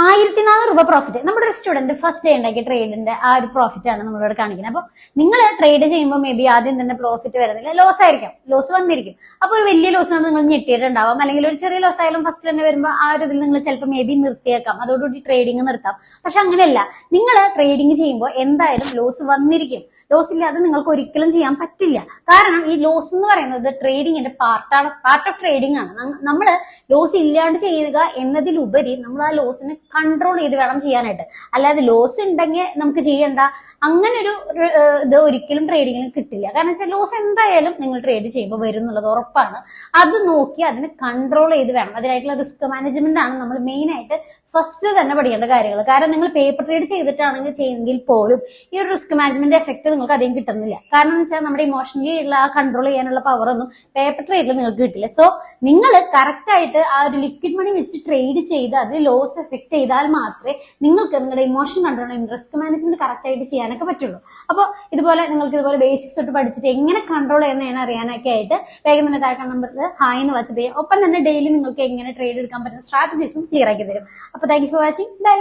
₹1400 profit. നമ്മുടെ ഒരു student first day ഉണ്ടാക്കിയ ട്രേഡിന്റെ ആ ഒരു പ്രോഫിറ്റ് ആണ് നമ്മളിവിടെ കാണിക്കുന്നത്. അപ്പൊ നിങ്ങൾ ട്രേഡ് ചെയ്യുമ്പോൾ മേ ബി ആദ്യം തന്നെ പ്രോഫിറ്റ് വരുന്നില്ല, ലോസ് ആയിരിക്കാം, ലോസ് വന്നിരിക്കും. അപ്പൊ ഒരു വലിയ ലോസ് ആണ് നിങ്ങൾ ഞെട്ടിയിട്ടുണ്ടാവാം, അല്ലെങ്കിൽ ഒരു ചെറിയ ലോസ് ആയാലും ഫസ്റ്റ് തന്നെ വരുമ്പോൾ ആ ഒരു ഇതിൽ നിങ്ങൾ ചിലപ്പോൾ മേ ബി നിർത്തിയേക്കാം, അതോടുകൂടി ട്രേഡിങ് നിർത്താം. പക്ഷെ അങ്ങനെയല്ല, നിങ്ങൾ ട്രേഡിങ് ചെയ്യുമ്പോൾ എന്തായാലും ലോസ് വന്നിരിക്കും. ലോസ് ഇല്ലാതെ നിങ്ങൾക്ക് ഒരിക്കലും ചെയ്യാൻ പറ്റില്ല. കാരണം ഈ ലോസ് എന്ന് പറയുന്നത് ട്രേഡിങ്ങിന്റെ പാർട്ട് ഓഫ് ട്രേഡിംഗ് ആണ്. നമ്മൾ ലോസ് ഇല്ലാണ്ട് ചെയ്യുക എന്നതിലുപരി നമ്മൾ ആ ലോസിനെ കൺട്രോൾ ചെയ്ത് വേണം ചെയ്യാനായിട്ട്. അല്ലാതെ ലോസ് ഉണ്ടെങ്കിൽ നമുക്ക് ചെയ്യണ്ട, അങ്ങനെ ഒരു ഇത് ഒരിക്കലും ട്രേഡിങ്ങിന് കിട്ടില്ല. കാരണം വെച്ചാൽ ലോസ് എന്തായാലും നിങ്ങൾ ട്രേഡ് ചെയ്യുമ്പോൾ വരും എന്നുള്ളത് ഉറപ്പാണ്. അത് നോക്കി അതിനെ കൺട്രോൾ ചെയ്ത് വേണം. അതിനായിട്ടുള്ള റിസ്ക് മാനേജ്മെന്റ് ആണ് നമ്മൾ മെയിൻ ആയിട്ട് ഫസ്റ്റ് തന്നെ പഠിക്കേണ്ട കാര്യങ്ങൾ. കാരണം നിങ്ങൾ പേപ്പർ ട്രേഡ് ചെയ്തിട്ടാണെങ്കിൽ ചെയ്യുമെങ്കിൽ പോലും ഈ ഒരു റിസ്ക് മാനേജ്മെന്റ് എഫക്ട് നിങ്ങൾക്ക് അധികം കിട്ടുന്നില്ല. കാരണം എന്ന് വെച്ചാൽ നമ്മുടെ ഇമോഷണലി ഉള്ള ആ കൺട്രോൾ ചെയ്യാനുള്ള പവർ ഒന്നും പേപ്പർ ട്രേഡിൽ നിങ്ങൾക്ക് കിട്ടില്ല. സോ നിങ്ങൾ കറക്റ്റ് ആയിട്ട് ആ ഒരു ലിക്വിഡ് മണി വെച്ച് ട്രേഡ് ചെയ്ത് അതിൽ ലോസ് എഫക്ട് ചെയ്താൽ മാത്രമേ നിങ്ങൾക്ക് നിങ്ങളുടെ ഇമോഷൻ കൺട്രോളും റിസ്ക് മാനേജ്മെന്റ് കറക്റ്റ് ആയിട്ട് ചെയ്യാനൊക്കെ പറ്റുള്ളൂ. അപ്പോൾ ഇതുപോലെ നിങ്ങൾക്ക് ഇതുപോലെ ബേസിക്സ് തൊട്ട് പഠിച്ചിട്ട് എങ്ങനെ കൺട്രോൾ ചെയ്യുന്നതെന്ന് അറിയാനൊക്കെ ആയിട്ട് വേഗം തന്നെ താഴെ നമ്പറിൽ ഹായ് എന്ന് വാട്സ്ആപ്പ് ചെയ്യാം. ഒപ്പം തന്നെ ഡെയിലി നിങ്ങൾക്ക് എങ്ങനെ ട്രേഡ് എടുക്കാൻ പറ്റുന്ന സ്ട്രാറ്റജീസും ക്ലിയർ ആക്കി തരും. അപ്പോൾ thank you for watching. By.